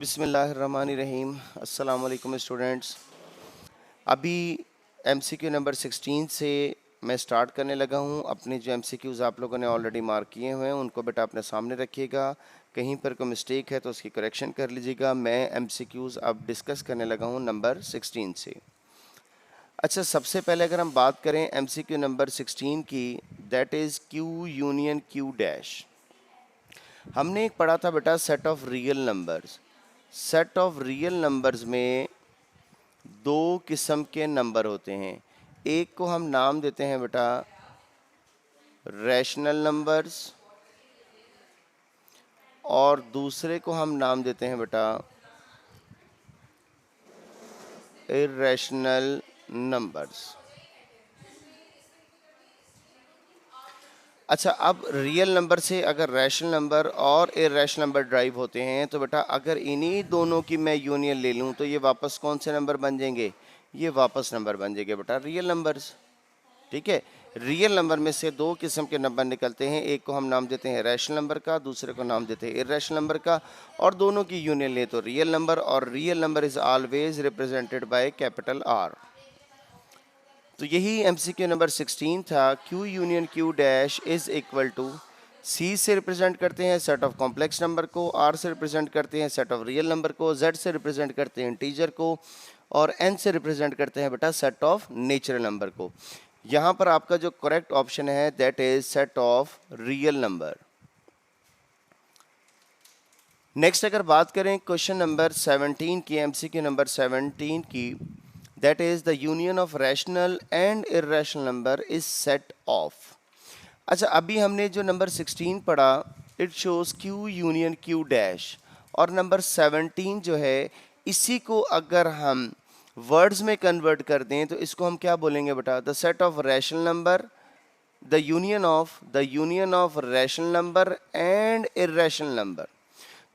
बिस्मिल्लाहिर्रहमानिर्रहीम। अस्सलाम वालेकुम स्टूडेंट्स। अभी एमसीक्यू नंबर 16 से मैं स्टार्ट करने लगा हूं। अपने जो एमसीक्यूज़ आप लोगों ने ऑलरेडी मार्क किए हुए हैं उनको बेटा अपने सामने रखिएगा। कहीं पर कोई मिस्टेक है तो उसकी करेक्शन कर लीजिएगा। मैं एमसीक्यूज़ अब डिस्कस करने लगा हूं नंबर 16 से। अच्छा, सबसे पहले अगर हम बात करें एमसीक्यू नंबर 16 की, that is Q union Q dash. हमने एक पढ़ा था बेटा set of real numbers. Set of real numbers में दो किस्म के नंबर होते हैं। एक को हम नाम देते हैं बेटा रैशनल नंबर्स और दूसरे को हम नाम देते हैं बेटा इर्रेशनल नंबर्स। अच्छा, अब रियल नंबर से अगर रैशनल नंबर और इर्रेशनल नंबर ड्राइव होते हैं तो बेटा अगर इन्हीं दोनों की मैं यूनियन ले लूं तो ये वापस कौन से नंबर बन जाएंगे? ये वापस नंबर बन जाएंगे बेटा रियल नंबर्स। ठीक है, रियल नंबर में से दो किस्म के नंबर निकलते हैं। एक को हम नाम देते हैं रैशनल नंबर का, दूसरे को नाम देते हैं इर्रेशनल नंबर का, और दोनों की यूनियन ले तो रियल नंबर। और real number is always represented by capital R. तो यही एमसीक्यू नंबर 16 था। Q union Q dash is equal to C से रिप्रेजेंट करते हैं सेट ऑफ कॉम्प्लेक्स नंबर को, आर से रिप्रेजेंट करते हैं सेट ऑफ रियल नंबर को, जेड से रिप्रेजेंट करते हैं इंटीजर को, और एन से रिप्रेजेंट करते हैं बेटा सेट ऑफ नेचुरल नंबर को। यहाँ पर आपका जो करेक्ट ऑप्शन है that is set of real number. Next अगर बात करें क्वेश्चन नंबर 17 की, एमसीक्यू नंबर 17 की, that is the union of rational and irrational number is set of. अच्छा, अभी हमने जो नंबर 16 पढ़ा it shows Q union Q dash, और नंबर 17 जो है इसी को अगर हम वर्ड्स में कन्वर्ट कर दें तो इसको हम क्या बोलेंगे बेटा? The set of rational number, the union of rational number and irrational number.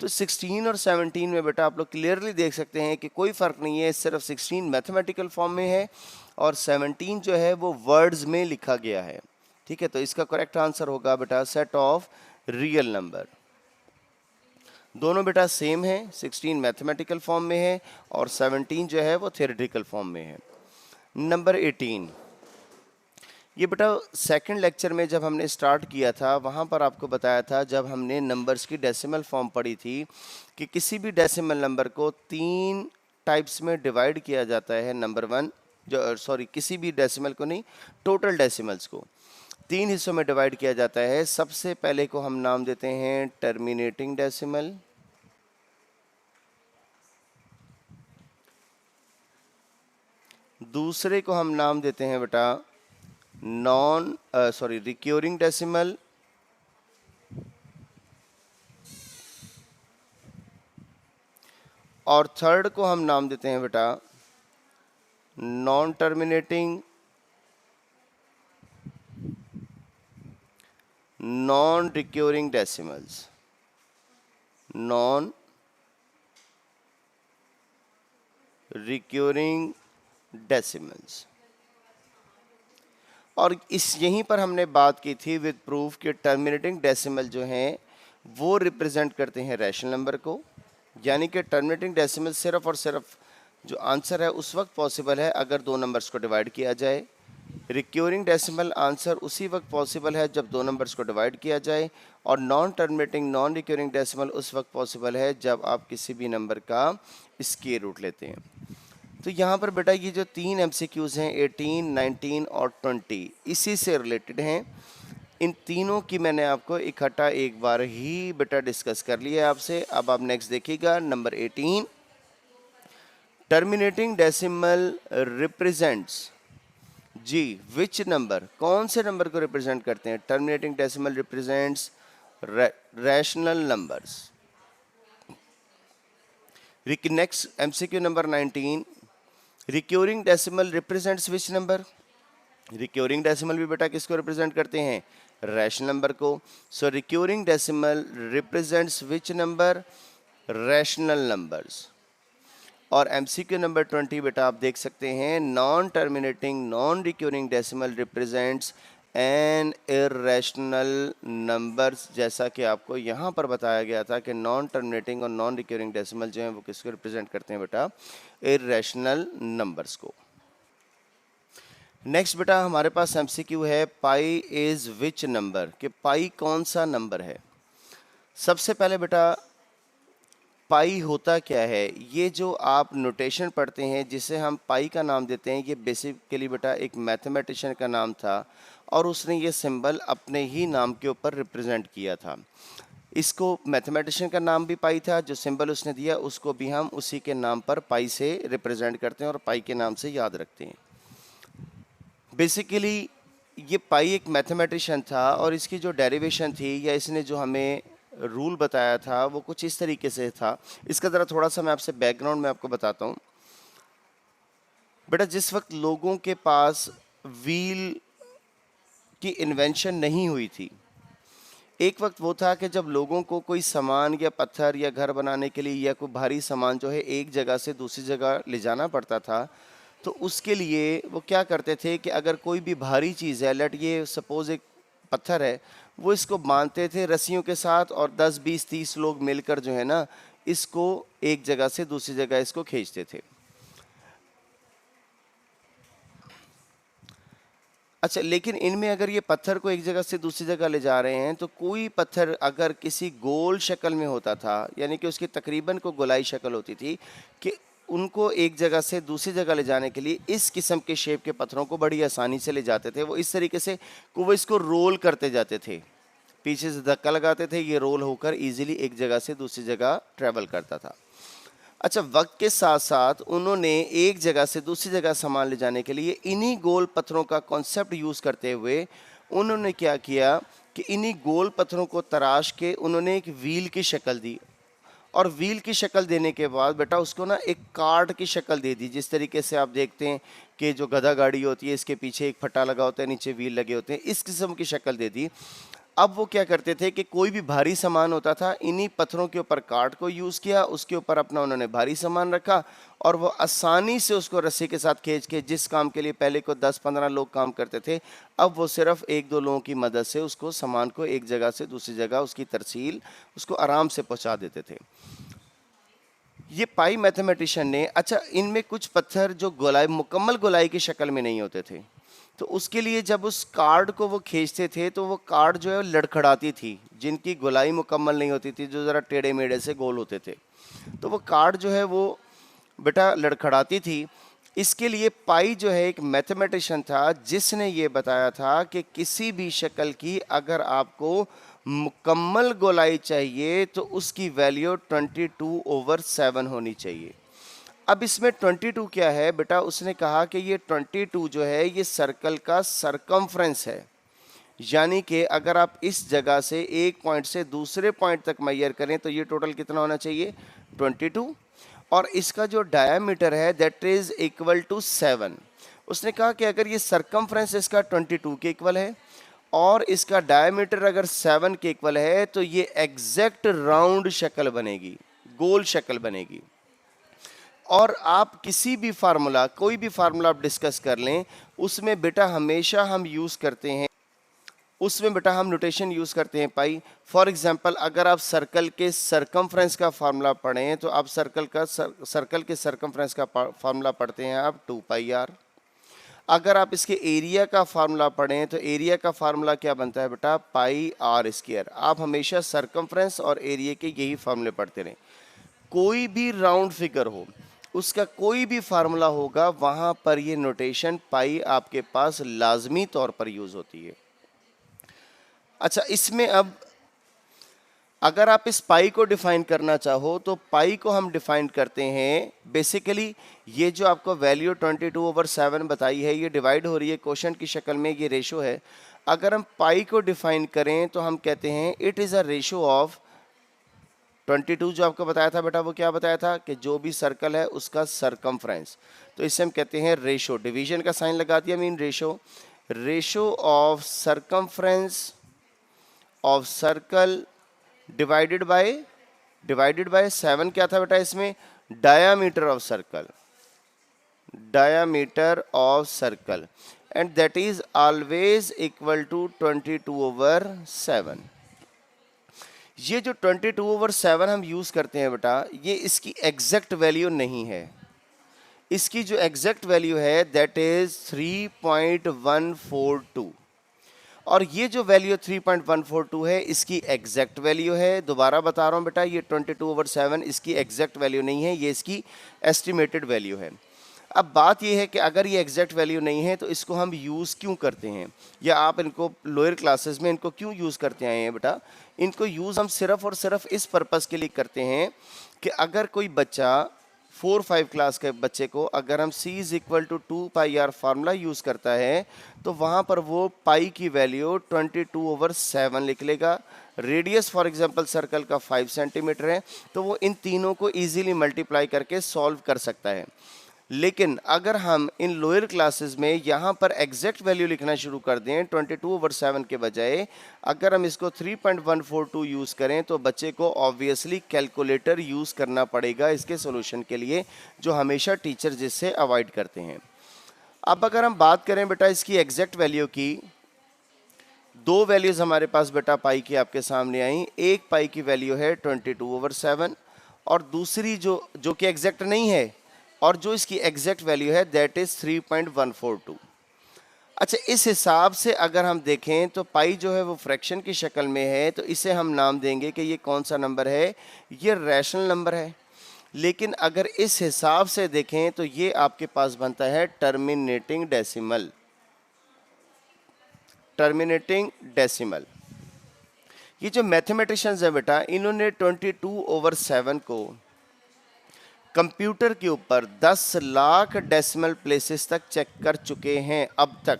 तो 16 और 17 में बेटा आप लोग क्लियरली देख सकते हैं कि कोई फ़र्क नहीं है, सिर्फ 16 मैथमेटिकल फॉर्म में है और 17 जो है वो वर्ड्स में लिखा गया है। ठीक है, तो इसका करेक्ट आंसर होगा बेटा सेट ऑफ रियल नंबर। दोनों बेटा सेम है, 16 मैथमेटिकल फॉर्म में है और 17 जो है वो थ्योरेटिकल फॉर्म में है। नंबर 18, ये बेटा सेकंड लेक्चर में जब हमने स्टार्ट किया था वहाँ पर आपको बताया था, जब हमने नंबर्स की डेसिमल फॉर्म पढ़ी थी, कि किसी भी डेसिमल नंबर को तीन टाइप्स में डिवाइड किया जाता है। नंबर वन किसी भी डेसिमल को नहीं, टोटल डेसिमल्स को तीन हिस्सों में डिवाइड किया जाता है। सबसे पहले को हम नाम देते हैं टर्मिनेटिंग डेसिमल, दूसरे को हम नाम देते हैं बेटा रिक्योरिंग डेसिमल, और थर्ड को हम नाम देते हैं बेटा non terminating non recurring decimals, non recurring decimals. और इस यहीं पर हमने बात की थी विद प्रूफ कि टर्मिनेटिंग डेसिमल जो हैं वो रिप्रेजेंट करते हैं रैशनल नंबर को, यानी कि टर्मिनेटिंग डेसिमल सिर्फ और सिर्फ जो आंसर है उस वक्त पॉसिबल है अगर दो नंबर्स को डिवाइड किया जाए। रिक्योरिंग डेसिमल आंसर उसी वक्त पॉसिबल है जब दो नंबर्स को डिवाइड किया जाए, और non terminating non recurring decimal उस वक्त पॉसिबल है जब आप किसी भी नंबर का स्क्वायर रूट लेते हैं। तो यहाँ पर बेटा ये जो तीन एमसीक्यूज़ हैं 18, 19 और 20 इसी से रिलेटेड हैं। इन तीनों की मैंने आपको इकट्ठा एक बार ही बेटा डिस्कस कर लिया है आपसे। अब आप नेक्स्ट देखिएगा नंबर 18, टर्मिनेटिंग डेसिमल रिप्रेजेंट्स जी विच नंबर, कौन से नंबर को रिप्रेजेंट करते हैं? Terminating decimal represents rational numbers. Next MCQ number 19, recurring decimal represents which number? Recurring decimal भी बेटा किसको रिप्रेजेंट करते हैं? रैशनल नंबर को। So recurring decimal represents which number? Rational numbers. और एमसीक्यू नंबर 20 बेटा आप देख सकते हैं, non terminating non recurring decimal represents an irrational numbers, जैसा कि आपको यहाँ पर बताया गया था कि नॉन टर्मिनेटिंग और नॉन रिकरिंग डेसिमल जो हैं वो किसको रिप्रेजेंट करते हैं बेटा, इर्रेशनल नंबर्स को। नेक्स्ट बेटा हमारे पास एमसीक्यू है, पाई इज विच नंबर, कि पाई कौन सा नंबर है। सबसे पहले बेटा पाई होता क्या है, ये जो आप नोटेशन पढ़ते हैं जिसे हम पाई का नाम देते हैं, ये बेसिकली बेटा एक मैथमेटिशियन का नाम था और उसने ये सिंबल अपने ही नाम के ऊपर रिप्रेजेंट किया था। इसको मैथमेटिशियन का नाम भी पाई था, जो सिंबल उसने दिया उसको भी हम उसी के नाम पर पाई से रिप्रेजेंट करते हैं और पाई के नाम से याद रखते हैं। बेसिकली ये पाई एक मैथमेटिशियन था और इसकी जो डेरिवेशन थी या इसने जो हमें रूल बताया था वो कुछ इस तरीके से था। इसका ज़रा थोड़ा सा मैं आपसे बैकग्राउंड में आपको बताता हूँ। बेटा जिस वक्त लोगों के पास व्हील की इन्वेंशन नहीं हुई थी, एक वक्त वो था कि जब लोगों को कोई सामान या पत्थर या घर बनाने के लिए या कोई भारी सामान जो है एक जगह से दूसरी जगह ले जाना पड़ता था, तो उसके लिए वो क्या करते थे कि अगर कोई भी भारी चीज़ है, लेट ये सपोज़ एक पत्थर है, वो इसको बांधते थे रस्सियों के साथ और 10 20 30 लोग मिलकर जो है ना इसको एक जगह से दूसरी जगह इसको खींचते थे। अच्छा, लेकिन इनमें अगर ये पत्थर को एक जगह से दूसरी जगह ले जा रहे हैं तो कोई पत्थर अगर किसी गोल शक्ल में होता था, यानी कि उसकी तकरीबन को गोलाई शक्ल होती थी, कि उनको एक जगह से दूसरी जगह ले जाने के लिए इस किस्म के शेप के पत्थरों को बड़ी आसानी से ले जाते थे। वो इस तरीके से वो इसको रोल करते जाते थे, पीछे से धक्का लगाते थे, ये रोल होकर इजीली एक जगह से दूसरी जगह ट्रैवल करता था। अच्छा, वक्त के साथ साथ उन्होंने एक जगह से दूसरी जगह सामान ले जाने के लिए इन्हीं गोल पत्थरों का कॉन्सेप्ट यूज़ करते हुए उन्होंने क्या किया कि इन्हीं गोल पत्थरों को तराश के उन्होंने एक व्हील की शक्ल दी और व्हील की शक्ल देने के बाद बेटा उसको ना एक कार्ड की शक्ल दे दी। जिस तरीके से आप देखते हैं कि जो गधा गाड़ी होती है इसके पीछे एक फट्टा लगा होता है, नीचे व्हील लगे होते हैं, इस किस्म की शक्ल दे दी। अब वो क्या करते थे कि कोई भी भारी सामान होता था, इन्हीं पत्थरों के ऊपर कार्ड को यूज़ किया, उसके ऊपर अपना उन्होंने भारी सामान रखा और वो आसानी से उसको रस्सी के साथ खींच के, जिस काम के लिए पहले को 10-15 लोग काम करते थे, अब वो सिर्फ 1-2 लोगों की मदद से उसको सामान को एक जगह से दूसरी जगह उसकी तरसील उसको आराम से पहुंचा देते थे। ये पाई मैथमेटिशियन ने, अच्छा इनमें कुछ पत्थर जो गोलाई मुकम्मल गोलाई की शक्ल में नहीं होते थे, तो उसके लिए जब उस कार्ड को वो खींचते थे तो वो कार्ड जो है लड़खड़ाती थी, जिनकी गोलाई मुकम्मल नहीं होती थी, जो ज़रा टेढ़े मेढ़े से गोल होते थे, तो वो कार्ड जो है वो बेटा लड़खड़ाती थी। इसके लिए पाई जो है एक मैथमेटिशियन था जिसने ये बताया था कि किसी भी शक्ल की अगर आपको मुकम्मल गोलाई चाहिए तो उसकी वैल्यू 22/7 होनी चाहिए। अब इसमें 22 क्या है बेटा, उसने कहा कि ये 22 जो है ये सर्कल का सरकमफ्रेंस है, यानी कि अगर आप इस जगह से एक पॉइंट से दूसरे पॉइंट तक मेजर करें तो ये टोटल कितना होना चाहिए, 22, और इसका जो डायामीटर है दैट इज इक्वल टू 7। उसने कहा कि अगर ये सरकमफ्रेंस इसका 22 के इक्वल है और इसका डायमीटर अगर 7 के इक्वल है तो ये एग्जैक्ट राउंड शक्ल बनेगी, गोल शक्ल बनेगी। और आप किसी भी फार्मूला, कोई भी फार्मूला आप डिस्कस कर लें, उसमें बेटा हमेशा हम यूज़ करते हैं, उसमें बेटा हम नोटेशन यूज़ करते हैं पाई। फॉर एग्जांपल अगर आप सर्कल के सरकमफ्रेंस का फार्मूला पढ़ें तो आप सर्कल के सरकमफ्रेंस का फार्मूला पढ़ते हैं आप 2πr। अगर आप इसके एरिया का फार्मूला पढ़ें तो एरिया का फार्मूला क्या बनता है बेटा, πr²। आप हमेशा सरकमफ्रेंस और एरिया के यही फार्मूले पढ़ते रहें। कोई भी राउंड फिगर हो, उसका कोई भी फार्मूला होगा, वहाँ पर ये नोटेशन पाई आपके पास लाजमी तौर पर यूज़ होती है। अच्छा, इसमें अब अगर आप इस पाई को डिफाइन करना चाहो तो पाई को हम डिफाइन करते हैं बेसिकली, ये जो आपको वैल्यू 22/7 बताई है ये डिवाइड हो रही है क्वोशंट की शक्ल में, ये रेशो है। अगर हम पाई को डिफाइन करें तो हम कहते हैं it is a ratio of 22 जो आपको बताया था बेटा, वो क्या बताया था कि जो भी सर्कल है उसका सरकमफ्रेंस, तो इससे हम कहते हैं रेशो, डिवीजन का साइन लगा दिया, mean ratio of circumference of circle divided by 7 क्या था बेटा इसमें, diameter of circle and that is always equal to 22/7। ये जो 22/7 हम यूज़ करते हैं बेटा, ये इसकी एग्जैक्ट वैल्यू नहीं है। इसकी जो एग्जैक्ट वैल्यू है दैट इज 3.142, और ये जो वैल्यू 3.142 है इसकी एग्जैक्ट वैल्यू है। दोबारा बता रहा हूँ बेटा, ये 22/7 इसकी एग्जैक्ट वैल्यू नहीं है, ये इसकी एस्टिमेटेड वैल्यू है। अब बात ये है कि अगर ये एग्जैक्ट वैल्यू नहीं है तो इसको हम यूज़ क्यों करते हैं, या आप इनको लोअर क्लासेस में इनको क्यों यूज़ करते आए हैं बेटा। इनको यूज़ हम सिर्फ और सिर्फ इस पर्पज़ के लिए करते हैं कि अगर कोई बच्चा 4-5 क्लास के बच्चे को अगर हम c is equal to 2πr formula use करता है तो वहाँ पर वो पाई की वैल्यू 22/7 लिख लेगा। रेडियस फॉर एग्जांपल सर्कल का 5 सेंटीमीटर है, तो वो इन तीनों को इजीली मल्टीप्लाई करके सॉल्व कर सकता है। लेकिन अगर हम इन लोअर क्लासेस में यहाँ पर एग्जैक्ट वैल्यू लिखना शुरू कर दें 22/7 के बजाय, अगर हम इसको 3.142 यूज़ करें तो बच्चे को ऑब्वियसली कैलकुलेटर यूज़ करना पड़ेगा इसके सॉल्यूशन के लिए, जो हमेशा टीचर जिससे अवॉइड करते हैं। अब अगर हम बात करें बेटा इसकी एग्जैक्ट वैल्यू की, दो वैल्यूज़ हमारे पास बेटा पाई की आपके सामने आई। एक पाई की वैल्यू है 22/7 और दूसरी जो कि एग्जैक्ट नहीं है, और जो इसकी एग्जैक्ट वैल्यू है दैट इज 3.142। अच्छा, इस हिसाब से अगर हम देखें तो पाई जो है वो फ्रैक्शन की शक्ल में है, तो इसे हम नाम देंगे कि ये कौन सा नंबर है, ये रैशनल नंबर है। लेकिन अगर इस हिसाब से देखें तो ये आपके पास बनता है टर्मिनेटिंग डेसिमल। Terminating decimal. ये जो मैथमेटिशियंस हैं बेटा, इन्होंने 22/7 को कंप्यूटर के ऊपर 10 लाख डेसिमल प्लेसेस तक चेक कर चुके हैं अब तक।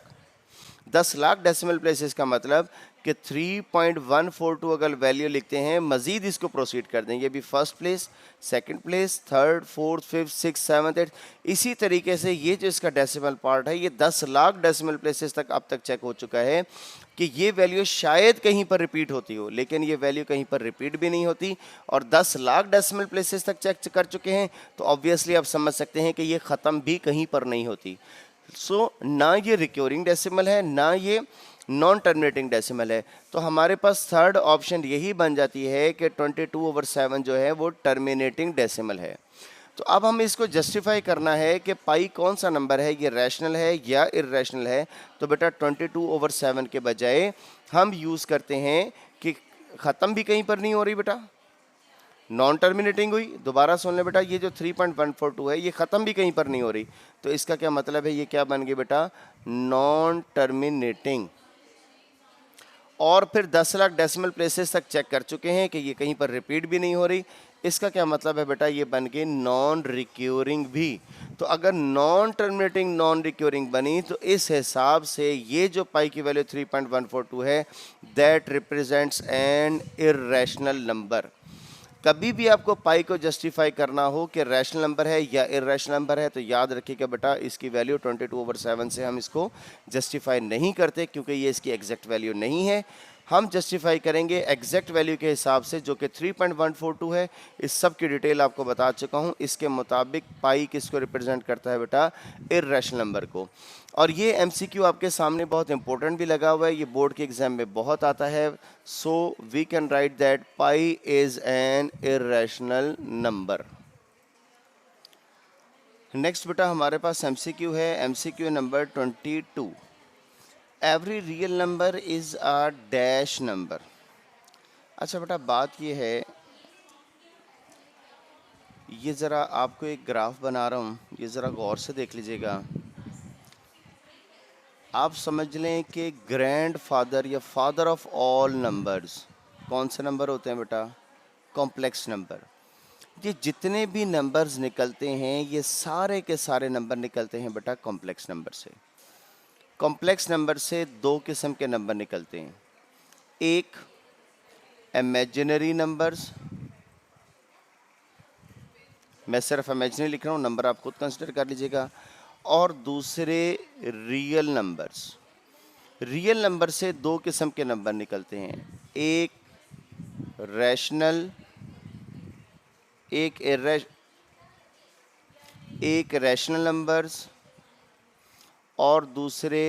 10 लाख डेसिमल प्लेसेस का मतलब कि 3.142 अगर वैल्यू लिखते हैं, मजीद इसको प्रोसीड कर दें, ये भी first place, second place, third, fourth, fifth, six, seventh, eight, इसी तरीके से ये जो इसका डेसिमल पार्ट है ये 10 लाख डेसिमल प्लेसेस तक अब तक चेक हो चुका है कि ये वैल्यू शायद कहीं पर रिपीट होती हो, लेकिन ये वैल्यू कहीं पर रिपीट भी नहीं होती। और 10 लाख डेसिमल प्लेसेस तक चेक कर चुके हैं, तो ऑब्वियसली आप समझ सकते हैं कि ये ख़त्म भी कहीं पर नहीं होती। सो ना ये रिक्योरिंग डेसिमल है, ना ये नॉन टर्मिनेटिंग डेसिमल है। तो हमारे पास थर्ड ऑप्शन यही बन जाती है कि 22/7 जो है वो टर्मिनेटिंग डेसिमल है। तो अब हमें इसको जस्टिफाई करना है कि पाई कौन सा नंबर है, ये रैशनल है या इर्रेशनल है। तो बेटा 22/7 के बजाय हम यूज़ करते हैं कि ख़त्म भी कहीं पर नहीं हो रही बेटा, नॉन टर्मिनेटिंग हुई। दोबारा सुन ले बेटा, ये जो 3.142 है ये ख़त्म भी कहीं पर नहीं हो रही, तो इसका क्या मतलब है, ये क्या बन गई बेटा, नॉन टर्मिनेटिंग। और फिर 10 लाख डेसिमल प्लेसेस तक चेक कर चुके हैं कि ये कहीं पर रिपीट भी नहीं हो रही, इसका क्या मतलब है बेटा, ये बन गई नॉन रिक्योरिंग भी। तो अगर नॉन टर्मिनेटिंग नॉन रिक्योरिंग बनी तो इस हिसाब से ये जो पाई की वैल्यू 3.142 है that represents an irrational number. कभी भी आपको पाई को जस्टिफाई करना हो कि रैशनल नंबर है या इर्रेशनल नंबर है, तो याद रखिएगा बेटा इसकी वैल्यू 22/7 से हम इसको जस्टिफाई नहीं करते, क्योंकि ये इसकी एग्जैक्ट वैल्यू नहीं है। हम जस्टिफाई करेंगे एग्जैक्ट वैल्यू के हिसाब से, जो कि 3.142 है। इस सब की डिटेल आपको बता चुका हूँ। इसके मुताबिक पाई किसको रिप्रेजेंट करता है बेटा, इर्रेशनल नंबर को। और ये एमसीक्यू आपके सामने बहुत इंपॉर्टेंट भी लगा हुआ है, ये बोर्ड के एग्जाम में बहुत आता है। So we can write that pi is an irrational number. Next बेटा हमारे पास एमसीक्यू है, MCQ number 22। Every real number is a dash number. अच्छा बेटा, बात ये है, ये ज़रा आपको एक ग्राफ बना रहा हूँ, ये ज़रा गौर से देख लीजिएगा। आप समझ लें कि ग्रैंड फादर या फादर ऑफ ऑल नंबर्स कौन से नंबर होते हैं बेटा, कॉम्प्लेक्स नंबर। ये जितने भी नंबर्स निकलते हैं ये सारे के सारे नंबर निकलते हैं बेटा कॉम्प्लेक्स नंबर से। कॉम्प्लेक्स नंबर से दो किस्म के नंबर निकलते हैं, एक इमेजिनरी नंबर्स, मैं सिर्फ इमेजिनरी लिख रहा हूँ, नंबर आप खुद कंसिडर कर लीजिएगा, और दूसरे रियल नंबर्स। रियल नंबर से दो किस्म के नंबर निकलते हैं, एक रैशनल, एक रैशनल नंबर्स और दूसरे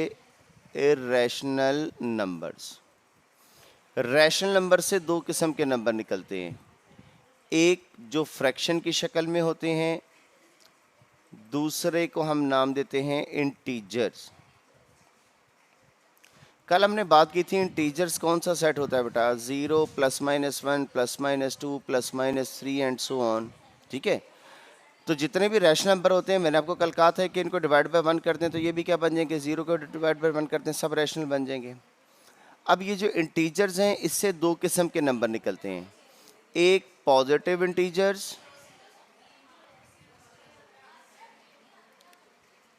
इर्रेशनल नंबर्स। रैशनल नंबर से दो किस्म के नंबर निकलते हैं, एक जो फ्रैक्शन की शक्ल में होते हैं, दूसरे को हम नाम देते हैं इंटीजर्स। कल हमने बात की थी इंटीजर्स कौन सा सेट होता है बेटा, 0 +-1 +-2 +-3 एंड सो ऑन। ठीक है, तो जितने भी रैशनल नंबर होते हैं, मैंने आपको कल कहा था कि इनको डिवाइड बाय 1 करते हैं तो ये भी क्या बन जाएंगे, 0 को डिवाइड बाय 1 करते हैं सब रैशनल बन जाएंगे। अब ये जो इंटीजर्स हैं इससे दो किस्म के नंबर निकलते हैं, एक पॉजिटिव इंटीजर्स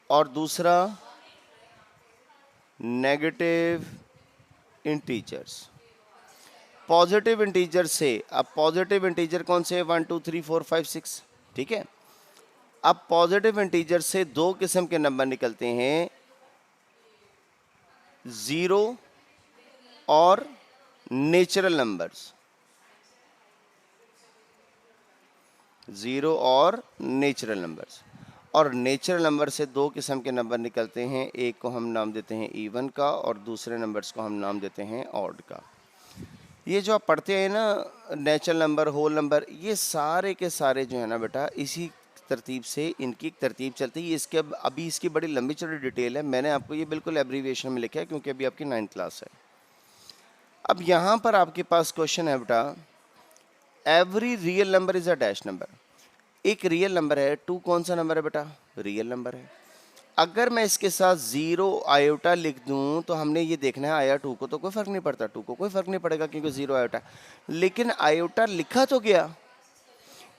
और दूसरा नेगेटिव इंटीजर्स। पॉजिटिव इंटीजर से, अब पॉजिटिव इंटीजर कौन से, 1 2 3 4 5 6। ठीक है, अब पॉजिटिव इंटीजर से दो किस्म के नंबर निकलते हैं, 0 और नेचुरल नंबर्स। 0 और नेचुरल नंबर्स। और नेचुरल नंबर से दो किस्म के नंबर निकलते हैं, एक को हम नाम देते हैं इवन का और दूसरे नंबर्स को हम नाम देते हैं ऑड का। ये जो आप पढ़ते हैं ना, नेचुरल नंबर, होल नंबर, ये सारे के सारे जो है ना बेटा, इसी तरतीब से इनकी एक तरतीब चलती है। इसके अभी इसकी बड़ी लंबी चौड़ी डिटेल है, मैंने आपको ये बिल्कुल एब्रीविएशन में लिखा है क्योंकि अभी आपकी 9th क्लास है। अब यहाँ पर आपके पास क्वेश्चन है बेटा, every real number is a dash number. एक रियल नंबर है, 2 कौन सा नंबर है बेटा, रियल नंबर है। अगर मैं इसके साथ 0 आयोटा लिख दूं तो हमने ये देखना है, आया 2 को तो कोई फर्क नहीं पड़ता, 2 को कोई फर्क नहीं पड़ेगा क्योंकि 0 आयोटा, लेकिन आयोटा लिखा तो गया।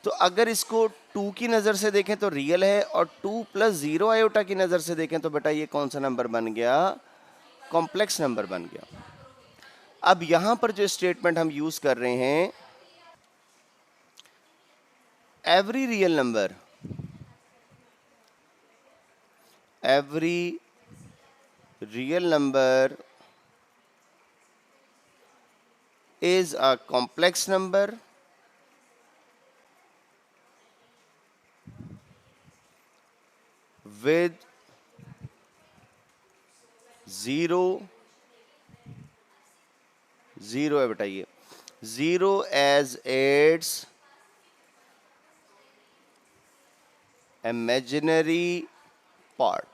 तो अगर इसको 2 की नज़र से देखें तो रियल है, और 2 + 0 आयोटा की नज़र से देखें तो बेटा ये कौन सा नंबर बन गया, कॉम्प्लेक्स नंबर बन गया। अब यहां पर जो स्टेटमेंट हम यूज कर रहे हैं, every real number, every real number is a complex number with 0 है बेटा, ये 0 as its imaginary part।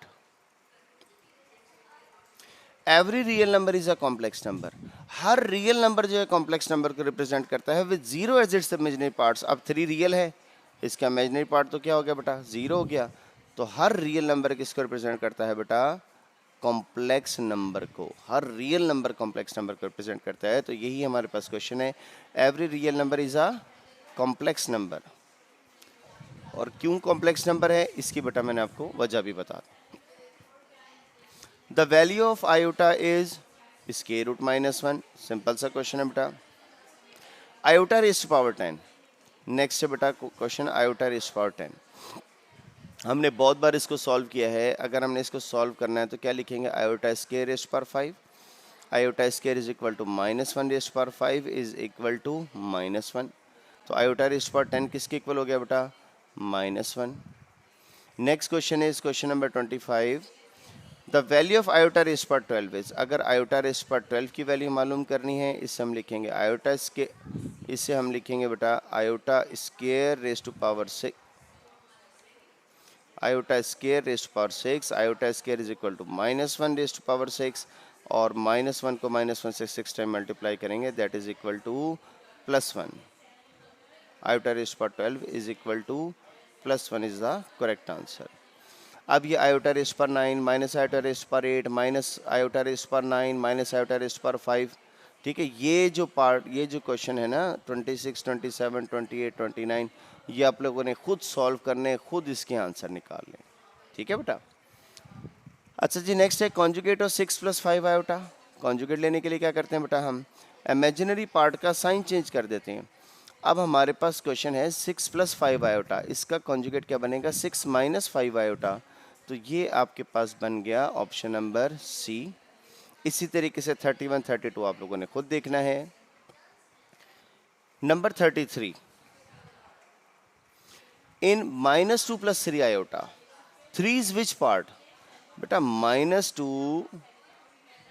Every real number is a complex number, हर रियल नंबर जो है कॉम्प्लेक्स नंबर को रिप्रेजेंट करता है with 0 as its imaginary parts. अब 3 रियल है, इसका इमेजिनरी पार्ट तो क्या हो गया बेटा, 0 हो गया। तो हर रियल नंबर किसको रिप्रेजेंट करता है बेटा, कॉम्प्लेक्स नंबर को। हर रियल नंबर कॉम्प्लेक्स नंबर को रिप्रेजेंट करता है। तो यही हमारे पास क्वेश्चन है, every real number is a complex number. और क्यों कॉम्प्लेक्स नंबर है इसकी बेटा मैंने आपको वजह भी बता दी। The value of iota is square root -1। Simple सा क्वेश्चन है बेटा। iota raised to power 10। Next है बेटा question, iota raised to power 10। हमने बहुत बार इसको सॉल्व किया है। अगर हमने इसको सॉल्व करना है तो क्या लिखेंगे, iota square raised to power 5। iota square is equal to -1 raised to power 5 is equal to -1। तो iota raised to power 10 किसके इक्वल हो गया बेटा, -1। Next question is question number 25। The value of iota raise पर 12 is, अगर iota raise पर 12 की value मालूम करनी है, इससे हम लिखेंगे आयोटा स्के, इससे हम लिखेंगे बेटा iota square raise to power 6, iota square raise to power 6। Iota square is equal to -1 raise to power 6, और -1 को -1 से 6 टाइम मल्टीप्लाई करेंगे, that is equal to +1। Iota raise पर 12 is equal to +1 is the correct answer. अब ये iota raise पर 9 minus iota raise पर 8 minus iota raise पर 9 माइनस आयोटा रेस पर 5। ठीक है, ये जो पार्ट, ये जो क्वेश्चन है ना 26, 27, 28, 29, ये आप लोगों ने खुद सॉल्व करने, खुद इसके आंसर निकालने। ठीक है बेटा। अच्छा जी, नेक्स्ट है कॉन्जुगेट और 6 + 5 आयोटा। कॉन्जुगेट लेने के लिए क्या करते हैं बेटा, हम इमेजिनरी पार्ट का साइन चेंज कर देते हैं। अब हमारे पास क्वेश्चन है 6 + 5 आयोटा, इसका कॉन्जुगेट क्या बनेगा, 6 - 5 आयोटा। तो ये आपके पास बन गया ऑप्शन नंबर सी। इसी तरीके से 31, 32 आप लोगों ने खुद देखना है। Number 33, in -2 + 3 iota, 3 is which part, बेटा -2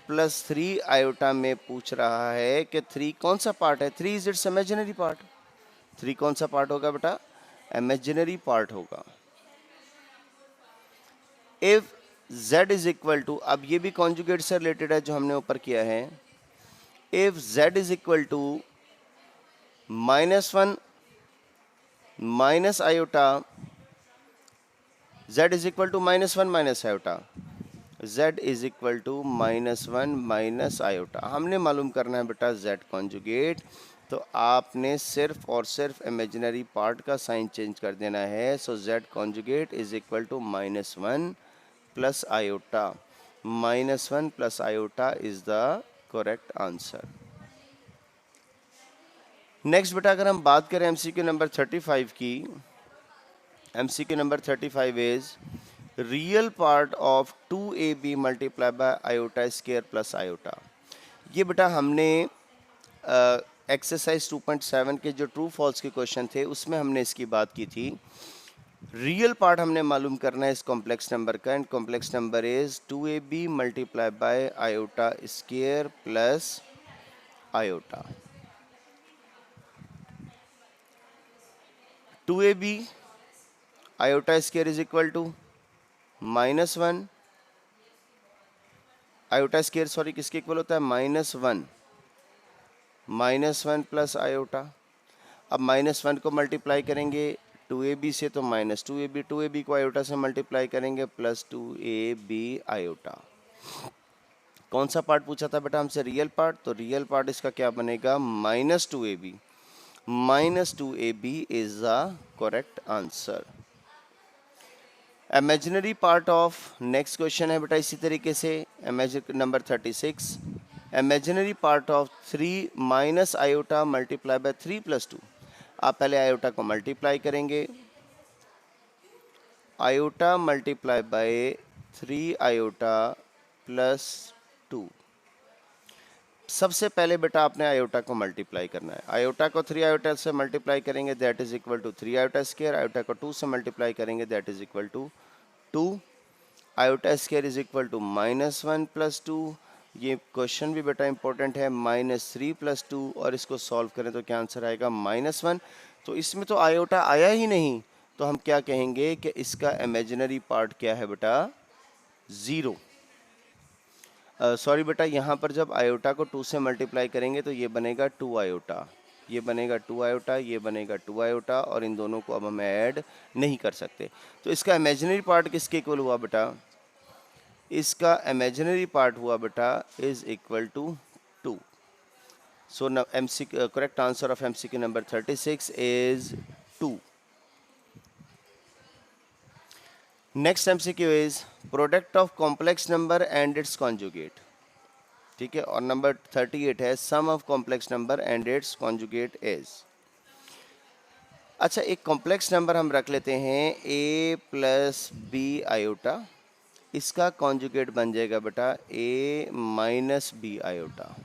+ 3 आयोटा में पूछ रहा है कि 3 कौन सा पार्ट है? 3 इज इट्स इमेजिनरी पार्ट। 3 कौन सा पार्ट होगा बेटा? इमेजिनरी पार्ट होगा। If z is equal to, अब ये भी कॉन्जुगेट से रिलेटेड है जो हमने ऊपर किया है। If z is equal to -1 minus iota, z is equal to -1 minus iota, z is equal to -1 minus iota. हमने मालूम करना है बेटा z कॉन्जुगेट, तो आपने सिर्फ और सिर्फ इमेजिनरी पार्ट का साइन चेंज कर देना है। So z conjugate is equal to -1 plus iota. -1 plus iota is the correct answer. Next बेटा अगर हम बात करें एमसीक्यू नंबर 35 की, MCQ number 35 is real part of 2ab multiply by iota square plus iota. ये बेटा हमने एक्सरसाइज 2.7 के जो ट्रू फॉल्स के क्वेश्चन थे उसमें हमने इसकी बात की थी। रियल पार्ट हमने मालूम करना है इस कॉम्प्लेक्स नंबर का, and complex number is 2ab multiply by iota square plus iota. 2ab iota square is equal to -1, iota square sorry किसके इक्वल होता है? -1, -1 प्लस आयोटा। अब -1 को मल्टीप्लाई करेंगे 2ab से तो -2ab, 2ab को आयोटा से मल्टीप्लाई करेंगे प्लस 2ab आयोटा। कौन सा पार्ट पूछा था बेटा हमसे? Real part. तो रियल पार्ट इसका क्या बनेगा? -2ab। -2ab is the correct answer. Imaginary part of next question है बेटा इसी तरीके से, imagine number 36। Imaginary part of 3 minus iota multiply bye 3 + 2। आप पहले आयोटा को मल्टीप्लाई करेंगे, iota multiply bye 3 iota plus 2। सबसे पहले बेटा आपने आयोटा को मल्टीप्लाई करना है। आयोटा को 3 आयोटा से मल्टीप्लाई करेंगे that is equal to 3 iota square. Iota को 2 से मल्टीप्लाई करेंगे that is equal to 2। Iota square is equal to -1 plus 2। ये क्वेश्चन भी बेटा इंपॉर्टेंट है, -3 + 2, और इसको सॉल्व करें तो क्या आंसर आएगा? -1। तो इसमें तो आयोटा आया ही नहीं, तो हम क्या कहेंगे कि इसका इमेजिनरी पार्ट क्या है बेटा? 0। सॉरी बेटा, यहाँ पर जब आयोटा को 2 से मल्टीप्लाई करेंगे तो ये बनेगा 2 आयोटा, ये बनेगा 2 आयोटा, ये बनेगा 2 आयोटा, और इन दोनों को अब हम ऐड नहीं कर सकते। तो इसका इमेजिनरी पार्ट किसके इक्वल हुआ बेटा? इसका इमेजिनरी पार्ट हुआ बेटा is equal to 2। So MCQ correct answer of MCQ number 36 is 2। Next MCQ is product of complex number and its conjugate. ठीक है, और नंबर 38 है sum of complex number and its conjugate is. अच्छा, एक complex number हम रख लेते हैं a + b आयोटा, इसका कॉन्जुगेट बन जाएगा बेटा a - b आयोटा।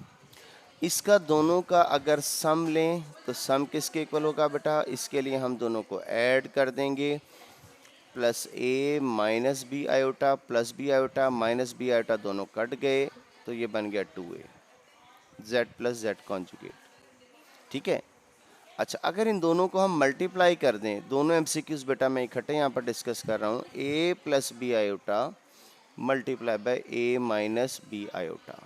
इसका दोनों का अगर सम लें तो सम किसके इक्वल होगा बेटा? इसके लिए हम दोनों को ऐड कर देंगे, plus a - b iota plus b iota minus b iota दोनों कट गए, तो ये बन गया 2a z + z कॉन्जुगेट। ठीक है। अच्छा, अगर इन दोनों को हम मल्टीप्लाई कर दें, दोनों एमसीक्यूज बेटा मैं इकट्ठे यहाँ पर डिस्कस कर रहा हूँ, a + b iota multiply by a - b iota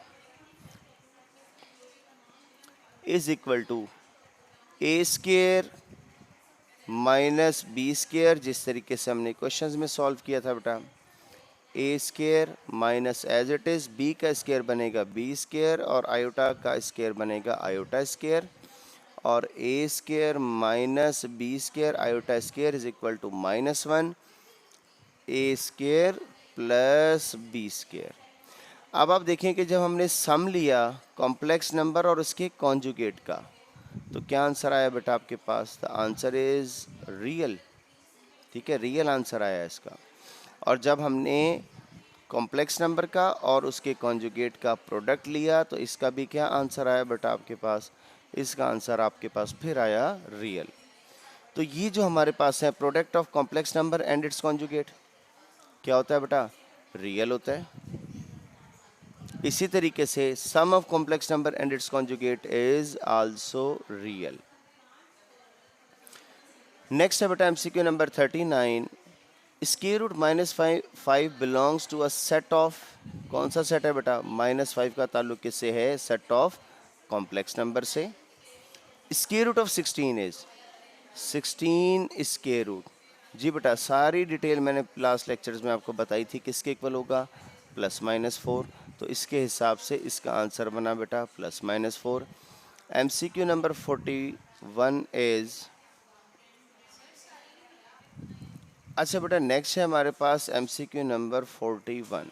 is equal to a square - b square, जिस तरीके से हमने क्वेश्चंस में सॉल्व किया था बेटा। a square minus as it is b का स्क्वायर बनेगा b स्क्वायर, और आयोटा का स्क्वायर बनेगा आयोटा स्क्वायर, और a square - b square iota square is equal to -1 a square plus b square. अब आप देखें कि जब हमने सम लिया कॉम्प्लेक्स नंबर और उसके कॉन्जुगेट का, तो क्या आंसर आया बेटा आपके पास? The answer is real. ठीक है, रियल आंसर आया इसका। और जब हमने कॉम्प्लेक्स नंबर का और उसके कॉन्जुगेट का प्रोडक्ट लिया, तो इसका भी क्या आंसर आया बेटा आपके पास? इसका आंसर आपके पास फिर आया रियल। तो ये जो हमारे पास है product of complex number and its conjugate, क्या होता है बेटा? रियल होता है। इसी तरीके से sum of complex number and its conjugate is also real. Next है बेटा MCQ number 39, square root -5 belongs to a set of, कौन सा सेट है बेटा? -5 का ताल्लुक किससे है? सेट ऑफ कॉम्प्लेक्स नंबर से। Square root of 16 is 16 square root. जी बेटा सारी डिटेल मैंने लास्ट लेक्चर्स में आपको बताई थी, किसके इक्वल होगा? +-4। तो इसके हिसाब से इसका आंसर बना बेटा +-4। एमसीक्यू नंबर 41 इज, अच्छा बेटा नेक्स्ट है हमारे पास MCQ number 41,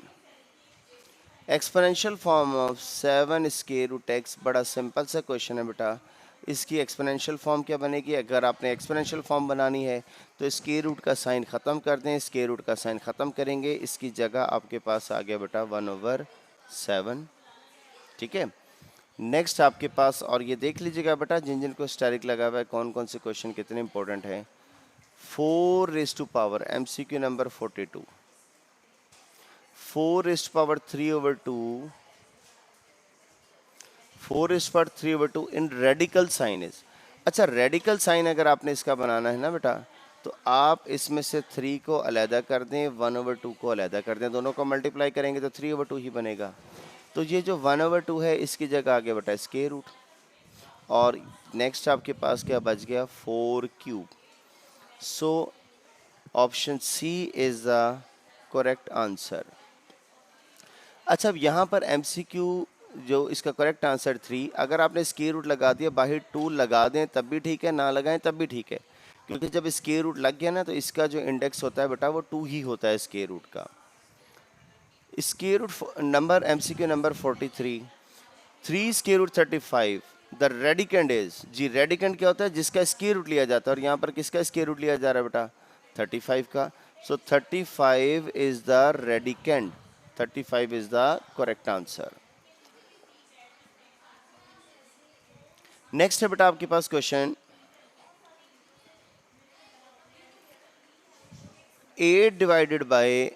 exponential form of 7 square root X. बड़ा सिंपल सा क्वेश्चन है बेटा। इसकी एक्सपोनेंशियल फॉर्म क्या बनेगी? अगर आपने एक्सपोनेंशियल फॉर्म बनानी है तो स्क्वायर रूट का साइन ख़त्म कर दें, स्क्वायर रूट का साइन ख़त्म करेंगे, इसकी जगह आपके पास आ गया बेटा 1/7। ठीक है। नेक्स्ट आपके पास, और ये देख लीजिएगा बेटा जिन जिन को स्टैरिक लगा हुआ है कौन कौन से क्वेश्चन कितने इंपॉर्टेंट हैं। 4 MCQ number 42, 4 3/2, 4 3/2 in radical sign is. अच्छा रेडिकल साइन अगर आपने इसका बनाना है ना बेटा, तो आप इसमें से 3 को अलहदा कर दें, 1/2 को अलहदा कर दें, दोनों को मल्टीप्लाई करेंगे तो 3/2 ही बनेगा। तो ये जो 1/2 है इसकी जगह आ गया बेटा स्क्वायर रूट। और नेक्स्ट आपके पास क्या बच गया? 4 cube. So option C is the correct answer. अच्छा अब यहाँ पर एमसीक्यू जो इसका करेक्ट आंसर 3, अगर आपने स्क्वायर रूट लगा दिया, बाहर 2 लगा दें तब भी ठीक है, ना लगाएं तब भी ठीक है, क्योंकि जब स्क्वायर रूट लग गया ना तो इसका जो इंडेक्स होता है बेटा वो 2 ही होता है स्क्वायर रूट का। Square root number MCQ number 43, 3 square root 35, the radicand is, जी रेडिकेंड क्या होता है? जिसका स्क्वायर रूट लिया जाता है, और यहाँ पर किसका स्क्वायर रूट लिया जा रहा है बेटा? 35 का। So 35 is the radicand, 35 is the correct answer. Next है बेटा आपके पास question 8 divided by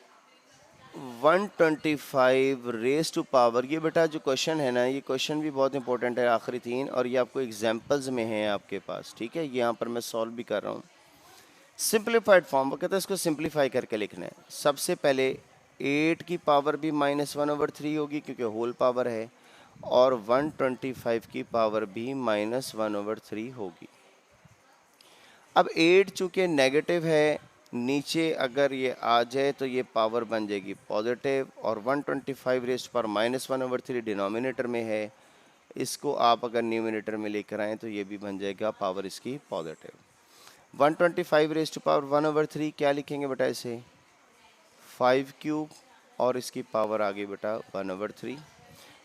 125 raise to power. ये बेटा जो क्वेश्चन है ना, ये क्वेश्चन भी बहुत इंपॉर्टेंट है, आखिरी 3, और ये आपको एग्जांपल्स में है आपके पास। ठीक है, ये यहाँ पर मैं सॉल्व भी कर रहा हूँ। सिंप्लीफाइड फॉर्म वो कहता है इसको सिंप्लीफाई करके लिखना है। सबसे पहले 8 की पावर भी -1/3 होगी क्योंकि होल पावर है, और 125 की पावर भी -1/3 होगी। अब 8 चूँकि नेगेटिव है, नीचे अगर ये आ जाए तो ये पावर बन जाएगी पॉजिटिव, और 125 रेस्ट पर -1/3 डिनोमिनेटर में है, इसको आप अगर न्यूमिनेटर में लेकर आएँ तो ये भी बन जाएगा पावर इसकी पॉजिटिव। 125 रेस्ट पावर 1/3 क्या लिखेंगे बेटा? इसे 5 क्यूब, और इसकी पावर आ गई बेटा 1/3।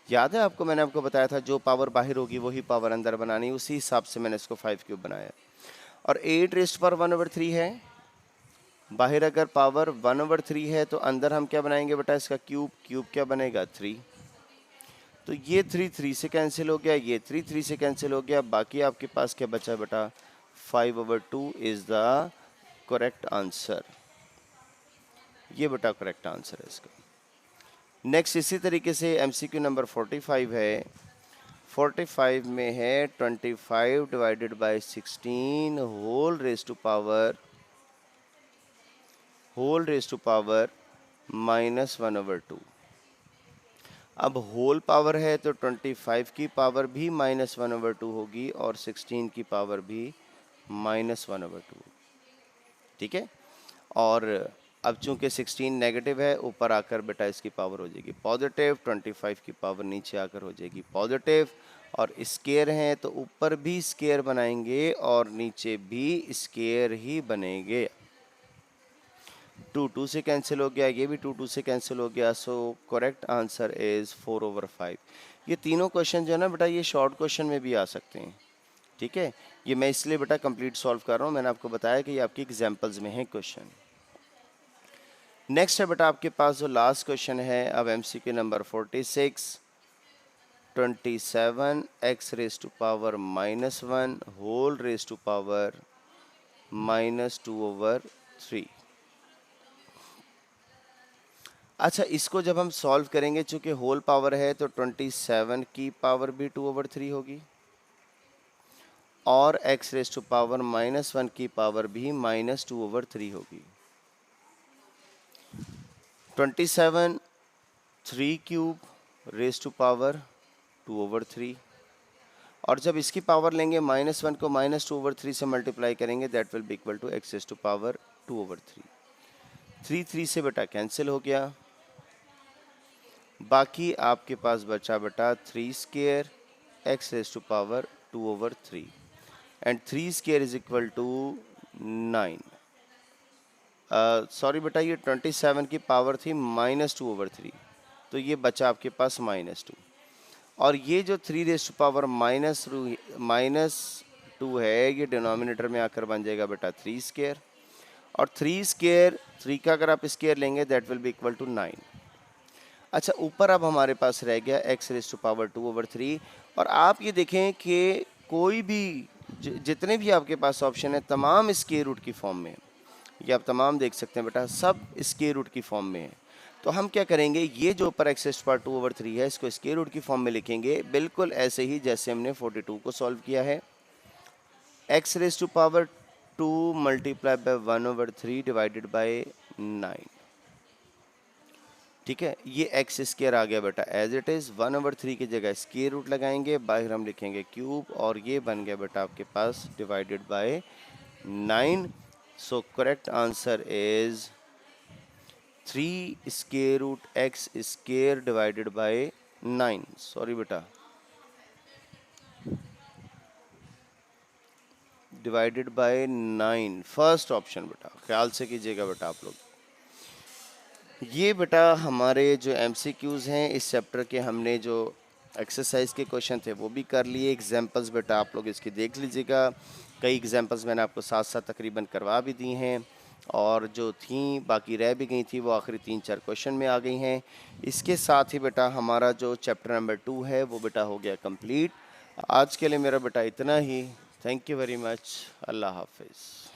याद है आपको, मैंने आपको बताया था जो पावर बाहर होगी वही पावर अंदर बनानी, उसी हिसाब से मैंने इसको 5 क्यूब बनाया। और 8 रेस्ट पर 1/3 है, बाहर अगर पावर 1/3 है तो अंदर हम क्या बनाएंगे बेटा? इसका क्यूब, क्यूब क्या बनेगा? 3। तो ये 3 3 से कैंसिल हो गया, ये 3 3 से कैंसिल हो गया, बाकी आपके पास क्या बचा बेटा? 5/2 इज द करेक्ट आंसर। ये बेटा करेक्ट आंसर है इसका। नेक्स्ट इसी तरीके से एमसीक्यू नंबर 45 है। 45 में है 25 divided by 16 whole raise to power -1/2। अब होल पावर है तो 25 की पावर भी -1/2 होगी, और 16 की पावर भी -1/2। ठीक है, और अब चूंकि 16 नेगेटिव है, ऊपर आकर बेटा इसकी पावर हो जाएगी पॉजिटिव, 25 की पावर नीचे आकर हो जाएगी पॉजिटिव, और स्केयर हैं तो ऊपर भी स्केयर बनाएंगे और नीचे भी स्केयर ही बनेंगे। 2 2 से कैंसिल हो गया, ये भी 2 2 से कैंसिल हो गया। सो करेक्ट आंसर इज 4/5। ये तीनों क्वेश्चन जो है ना बेटा, ये शॉर्ट क्वेश्चन में भी आ सकते हैं। ठीक है, ये मैं इसलिए बेटा कंप्लीट सॉल्व कर रहा हूँ, मैंने आपको बताया कि ये आपकी एग्जाम्पल्स में है क्वेश्चन। नेक्स्ट है बेटा आपके पास जो लास्ट क्वेश्चन है, अब MCQ number 46, 27 x raise to power -1 whole raise to power -2/3। अच्छा, इसको जब हम सॉल्व करेंगे, चूंकि होल पावर है तो 27 की पावर भी 2/3 होगी और x रेज टू पावर -1 की पावर भी -2/3 होगी। 27 3 क्यूब रेज टू पावर 2/3, और जब इसकी पावर लेंगे -1 को -2/3 से मल्टीप्लाई करेंगे, that will be equal to x raise to power 2/3। 3 3 से बेटा कैंसिल हो गया, बाकी आपके पास बचा बेटा 3 square x raise to power 2/3 and 3 square is equal to 9। Sorry बेटा, ये 27 की पावर थी -2/3, तो ये बचा आपके पास -2, और ये जो 3 रेज टू पावर -2 है, ये डिनोमिनेटर में आकर बन जाएगा बेटा 3 स्क्वायर, और 3 स्क्वायर 3 का अगर आप स्क्वायर लेंगे that will be equal to 9। अच्छा, ऊपर अब हमारे पास रह गया x रेज टू पावर 2/3, और आप ये देखें कि कोई भी जितने भी आपके पास ऑप्शन है तमाम स्क्वायर रूट की फॉर्म में, ये आप तमाम देख सकते हैं बेटा, सब स्क्वायर रूट की फॉर्म में है। तो हम क्या करेंगे, ये जो ऊपर x रेज टू पावर 2/3 है, इसको स्क्वायर रूट की फॉर्म में लिखेंगे, बिल्कुल ऐसे ही जैसे हमने 42 को सॉल्व किया है। x raise to power 2 multiply by 1/3 divided by 9, ठीक है। ये एक्स स्क्वायर आ गया बेटा एज इट इज़, 1/3 की जगह स्क्वायर रूट लगाएंगे, बाहर हम लिखेंगे क्यूब, और ये बन गया बेटा आपके पास divided by 9। So correct answer is 3 square root X square divided by 9। Sorry बेटा, डिवाइडेड बाय 9, फर्स्ट ऑप्शन बेटा, ख्याल से कीजिएगा बेटा आप लोग। ये बेटा हमारे जो MCQs हैं इस चैप्टर के, हमने जो एक्सरसाइज के क्वेश्चन थे वो भी कर लिए। एग्जांपल्स बेटा आप लोग इसकी देख लीजिएगा, कई एग्जांपल्स मैंने आपको साथ साथ तकरीबन करवा भी दी हैं, और जो थी बाकी रह भी गई थी वो आखिरी 3-4 क्वेश्चन में आ गई हैं। इसके साथ ही बेटा हमारा जो चैप्टर नंबर 2 है वो बेटा हो गया कंप्लीट। आज के लिए मेरा बेटा इतना ही। Thank you very much. अल्लाह हाफिज़।